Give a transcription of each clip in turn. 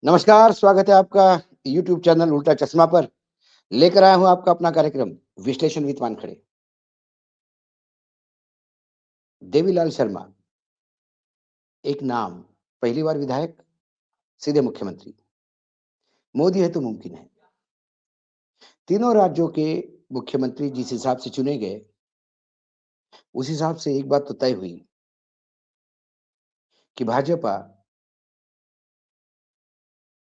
नमस्कार, स्वागत है आपका यूट्यूब चैनल उल्टा चश्मा पर। लेकर आया हूँ आपका अपना कार्यक्रम विश्लेषण विद वानखड़े। देवीलाल शर्मा, एक नाम, पहली बार विधायक, सीधे मुख्यमंत्री। मोदी है तो मुमकिन है। तीनों राज्यों के मुख्यमंत्री जिस हिसाब से चुने गए, उस हिसाब से एक बात तो तय हुई कि भाजपा,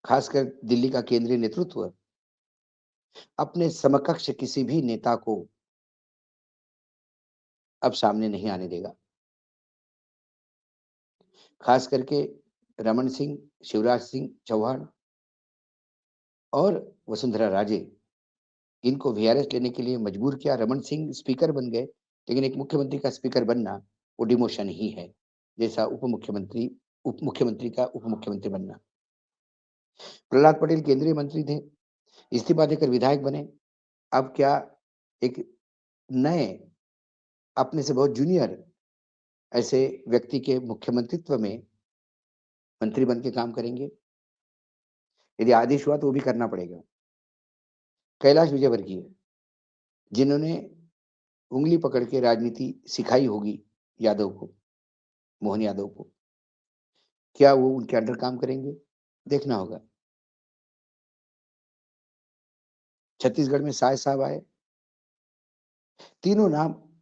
खासकर दिल्ली का केंद्रीय नेतृत्व, अपने समकक्ष किसी भी नेता को अब सामने नहीं आने देगा। खास करके रमन सिंह, शिवराज सिंह चौहान और वसुंधरा राजे, इनको वीआरएस लेने के लिए मजबूर किया। रमन सिंह स्पीकर बन गए, लेकिन एक मुख्यमंत्री का स्पीकर बनना वो डिमोशन ही है, जैसा उप मुख्यमंत्री का उप मुख्यमंत्री बनना। प्रहलाद पटेल केंद्रीय मंत्री थे, इस्तीफा देकर विधायक बने। अब क्या एक नए, अपने से बहुत जूनियर ऐसे व्यक्ति के मुख्यमंत्रित्व में मंत्री बन के काम करेंगे? यदि आदेश हुआ तो वो भी करना पड़ेगा। कैलाश विजयवर्गीय, जिन्होंने उंगली पकड़ के राजनीति सिखाई होगी यादव को, मोहन यादव को, क्या वो उनके अंडर काम करेंगे? देखना होगा। छत्तीसगढ़ में साय साहब आए। तीनों नाम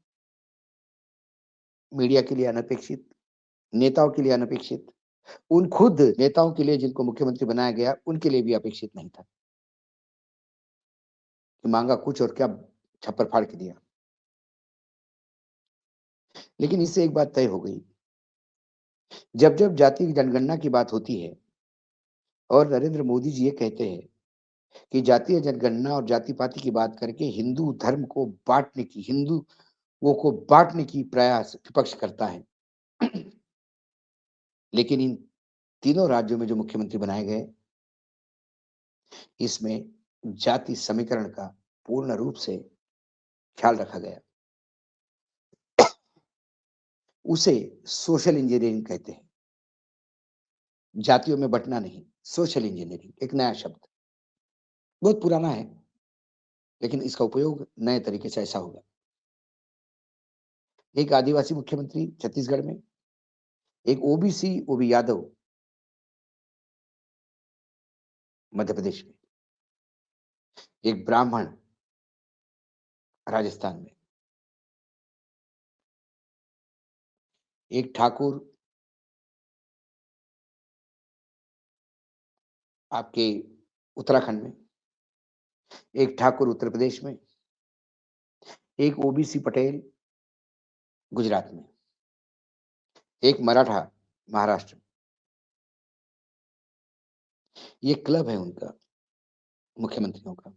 मीडिया के लिए अनपेक्षित, नेताओं के लिए अनपेक्षित, उन खुद नेताओं के लिए जिनको मुख्यमंत्री बनाया गया, उनके लिए भी अपेक्षित नहीं था। कि मांगा कुछ और क्या छप्पर फाड़ के दिया। लेकिन इससे एक बात तय हो गई, जब-जब जाति जनगणना की बात होती है और नरेंद्र मोदी जी ये कहते हैं कि जातीय जनगणना और जाति-पाति की बात करके हिंदू धर्म को बाँटने की, हिंदुओं को बाँटने की प्रयास विपक्ष करता है। लेकिन इन तीनों राज्यों में जो मुख्यमंत्री बनाए गए, इसमें जाति समीकरण का पूर्ण रूप से ख्याल रखा गया। उसे सोशल इंजीनियरिंग कहते हैं। जातियों में बँटना नहीं, सोशल इंजीनियरिंग एक नया शब्द। बहुत पुराना है, लेकिन इसका उपयोग नए तरीके से ऐसा होगा। एक आदिवासी मुख्यमंत्री छत्तीसगढ़ में, एक ओबीसी, ओबी यादव मध्य प्रदेश में, एक ब्राह्मण राजस्थान में, एक ठाकुर आपके उत्तराखंड में, एक ठाकुर उत्तर प्रदेश में, एक ओबीसी पटेल गुजरात में, एक मराठा महाराष्ट्र में। ये क्लब है उनका, मुख्यमंत्रियों का।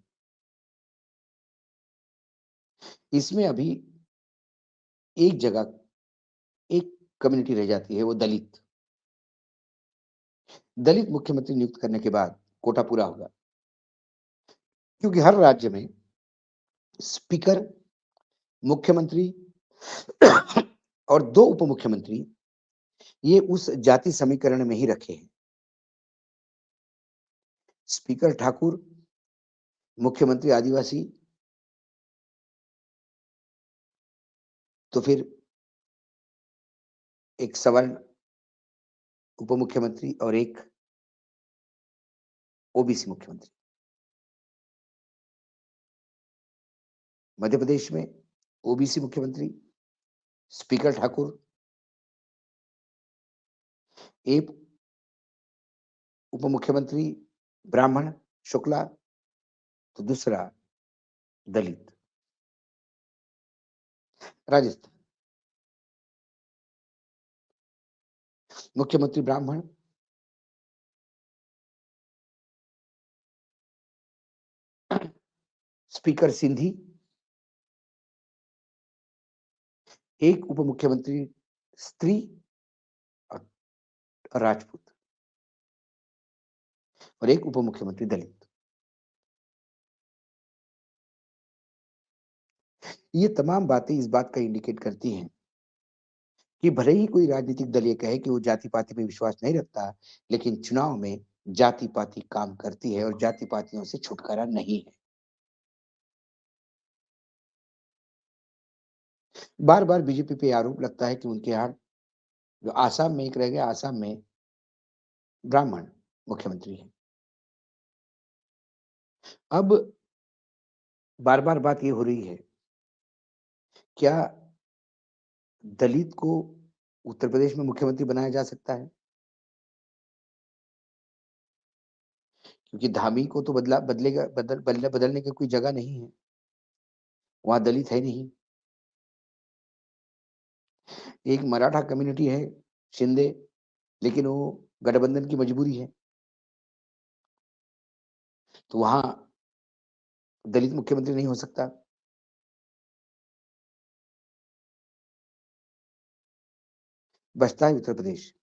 इसमें अभी एक जगह, एक कम्युनिटी रह जाती है, वो दलित। दलित मुख्यमंत्री नियुक्त करने के बाद कोटा पूरा होगा, क्योंकि हर राज्य में स्पीकर, मुख्यमंत्री और 2 उप मुख्यमंत्री ये उस जाति समीकरण में ही रखे हैं। स्पीकर ठाकुर, मुख्यमंत्री आदिवासी, तो फिर एक सवर्ण उप मुख्यमंत्री और एक ओबीसी मुख्यमंत्री। मध्य प्रदेश में ओबीसी मुख्यमंत्री, स्पीकर ठाकुर, एक उप मुख्यमंत्री ब्राह्मण शुक्ला, तो दूसरा दलित। राजस्थान, मुख्यमंत्री ब्राह्मण, स्पीकर सिंधी, एक उप मुख्यमंत्री स्त्री और राजपूत, और एक उप मुख्यमंत्री दलित। ये तमाम बातें इस बात का इंडिकेट करती हैं कि भले ही कोई राजनीतिक दल ये कहे कि वो जाति-पाति पे विश्वास नहीं रखता, लेकिन चुनाव में जाति-पाति काम करती है और जाति-पातियों से छुटकारा नहीं है। बार-बार बीजेपी पे आरोप लगता है कि उनके यहाँ जो आसाम में एक रह गया, आसाम में ब्राह्मण मुख्यमंत्री हैं। अब बार-बार बात ये हो रही है, क्या दलित को उत्तर प्रदेश में मुख्यमंत्री बनाया जा सकता है? क्योंकि धामी को तो बदला बदलेगा बदलने की कोई जगह नहीं है। वहाँ दलित है नहीं। एक मराठा कम्युनिटी है, शिंदे, लेकिन वो गठबंधन की मजबूरी है। तो वहाँ दलित मुख्यमंत्री नहीं हो सकता। बचता है उत्तर प्रदेश।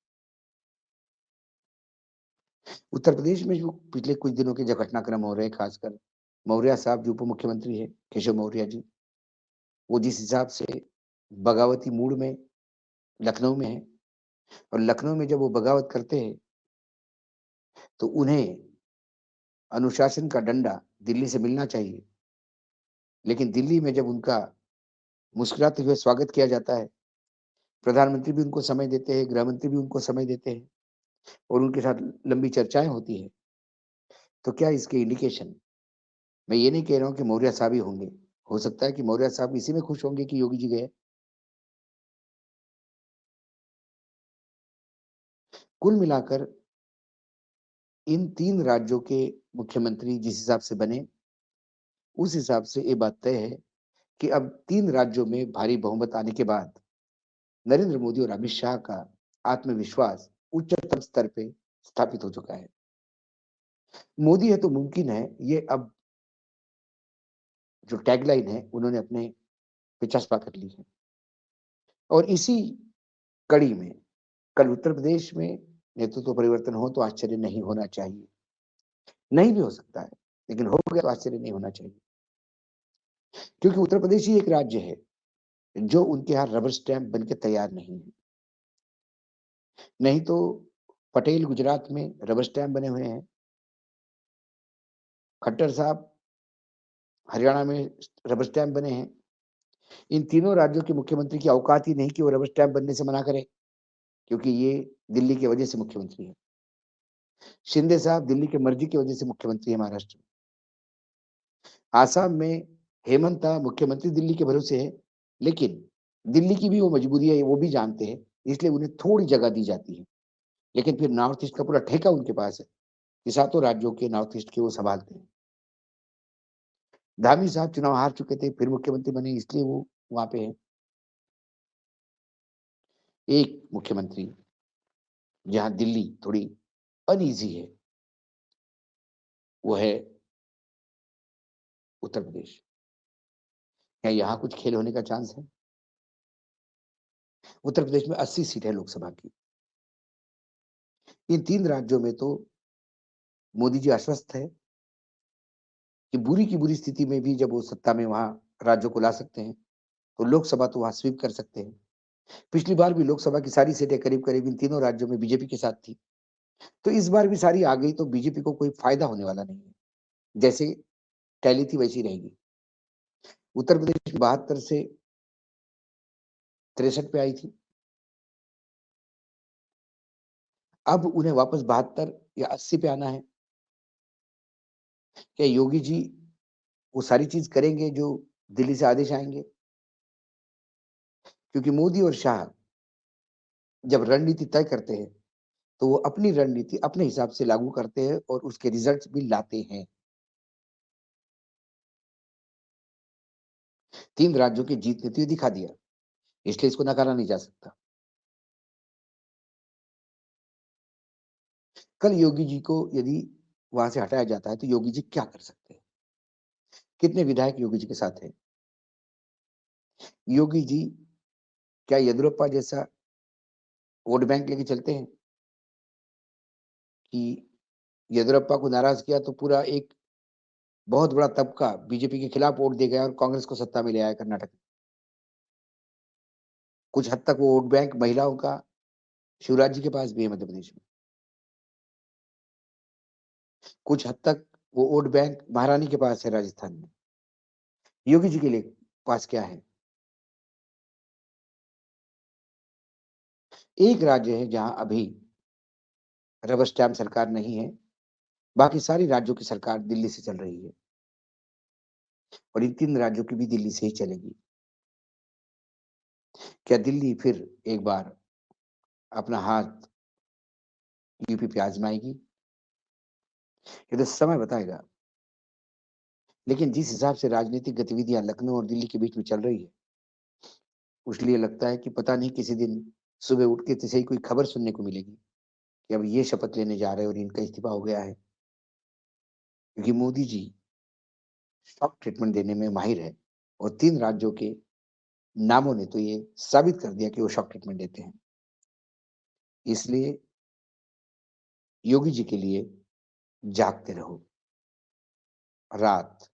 उत्तर प्रदेश में जो पिछले कुछ दिनों के जो घटनाक्रम हो रहे हैं, खासकर मौर्य साहब जो उप मुख्यमंत्री हैं, केशव मौर्य जी, वो जिस हिसाब से बगावती मूड में लखनऊ में हैं और लखनऊ में जब वो बगावत करते हैं, तो उन्हें अनुशासन का डंडा दिल्ली से मिलना चाहिए। लेकिन दिल्ली में जब उनका मुस्कुराते हुए स्वागत किया जाता है, प्रधानमंत्री भी उनको समय देते हैं, गृह मंत्री भी उनको समय देते हैं और उनके साथ लंबी चर्चाएँ होती हैं। तो क्या इसके इंडिकेशन, मैं ये नहीं कह रहा हूँ कि मौर्य साहब ही होंगे। हो सकता है कि मौर्य साहब इसी में खुश होंगे कि योगी जी गए। कुल मिलाकर इन 3 राज्यों के मुख्यमंत्री जिस हिसाब से बने, उस हिसाब से ये बात तय है कि अब 3 राज्यों में भारी बहुमत आने के बाद नरेंद्र मोदी और अमित शाह का आत्मविश्वास उच्चतम स्तर पे स्थापित हो चुका है। मोदी है तो मुमकिन है, ये अब जो टैगलाइन है उन्होंने अपने पे चस्पा कर ली है। और इसी कड़ी में कल उत्तर प्रदेश में नेतृत्व परिवर्तन हो तो आश्चर्य नहीं होना चाहिए। नहीं भी हो सकता है, लेकिन हो गया तो आश्चर्य नहीं होना चाहिए। क्योंकि उत्तर प्रदेश ही एक राज्य है जो उनके यहाँ रबर स्टैंप बन के तैयार नहीं है। नहीं तो पटेल गुजरात में रबर स्टैंप बने हुए हैं, खट्टर साहब हरियाणा में रबर स्टैंप बने हैं। इन तीनों राज्यों के मुख्यमंत्री की औकात ही नहीं कि वो रबर स्टैंप बनने से मना करें, क्योंकि ये दिल्ली की वजह से मुख्यमंत्री है। शिंदे साहब दिल्ली की मर्जी की वजह से मुख्यमंत्री है महाराष्ट्र में। आसाम में हेमंत मुख्यमंत्री दिल्ली के भरोसे है, लेकिन दिल्ली की भी वो मजबूरी है, वो भी जानते हैं, इसलिए उन्हें थोड़ी जगह दी जाती है। लेकिन फिर नॉर्थ ईस्ट का पूरा ठेका उनके पास है कि सातों राज्यों के नॉर्थ ईस्ट के वो संभालते हैं। धामी साहब चुनाव हार चुके थे, फिर मुख्यमंत्री बने, इसलिए वो वहां पे है। एक मुख्यमंत्री जहां दिल्ली थोड़ी अनईजी है, वो है उत्तर प्रदेश। क्या यहाँ कुछ खेल होने का चांस है? उत्तर प्रदेश में 80 सीट है लोकसभा की। इन 3 राज्यों में तो मोदी जी आश्वस्त है कि बुरी की बुरी स्थिति में भी जब वो सत्ता में वहाँ राज्यों को ला सकते हैं, तो लोकसभा तो वहाँ स्वीप कर सकते हैं। पिछली बार भी लोकसभा की सारी सीटें करीब-करीब इन तीनों राज्यों में बीजेपी के साथ थी। तो इस बार भी सारी आ गई तो बीजेपी को कोई फ़ायदा होने वाला नहीं है। जैसे टैली थी वैसी रहेगी। उत्तर प्रदेश में 72 से 63 पे आई थी। अब उन्हें वापस 72 या 80 पे आना है। क्या योगी जी वो सारी चीज़ करेंगे जो दिल्ली से आदेश आएँगे? क्योंकि मोदी और शाह जब रणनीति तय करते हैं, तो वो अपनी रणनीति अपने हिसाब से लागू करते हैं और उसके रिज़ल्ट्स भी लाते हैं। 3 राज्यों की जीत ने तो ये दिखा दिया, इसलिए इसको नकारा नहीं जा सकता। कल योगी जी को यदि वहाँ से हटाया जाता है, तो योगी जी क्या कर सकते हैं? कितने विधायक योगी जी के साथ हैं? योगी जी क्या येदियुरप्पा जैसा वोट बैंक लेके चलते हैं कि येदियुरप्पा को नाराज़ किया तो पूरा एक बहुत बड़ा तबका बीजेपी के खिलाफ वोट दे गया और कांग्रेस को सत्ता में ले आया कर्नाटक में। कुछ हद तक वो वोट बैंक महिलाओं का शिवराज जी के पास भी है मध्य प्रदेश में। कुछ हद तक वो वोट बैंक महारानी के पास है राजस्थान में। योगी जी के लिए पास क्या है? एक राज्य है जहाँ अभी रबर स्टैम्प सरकार नहीं है, बाकी सारी राज्यों की सरकार दिल्ली से चल रही है और इन 3 राज्यों की भी दिल्ली से ही चलेगी। क्या दिल्ली फिर एक बार अपना हाथ यूपी पे आज़माएगी? ये तो समय बताएगा। लेकिन जिस हिसाब से राजनीतिक गतिविधियाँ लखनऊ और दिल्ली के बीच में चल रही है, इसलिए लगता है कि पता नहीं किसी दिन सुबह उठ के जैसे ही कोई खबर सुनने को मिलेगी कि अब ये शपथ लेने जा रहे हैं और इनका इस्तीफा हो गया है। क्योंकि मोदी जी शॉक ट्रीटमेंट देने में माहिर है और 3 राज्यों के नामों ने तो ये साबित कर दिया कि वो शॉक ट्रीटमेंट देते हैं। इसलिए योगी जी के लिए जागते रहो, रात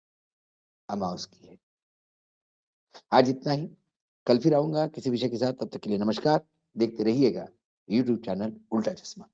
अमावस की है। आज इतना ही, कल फिर आऊँगा किसी विषय के साथ, तब तक के लिए नमस्कार। देखते रहिएगा यूट्यूब चैनल उल्टा चश्मा।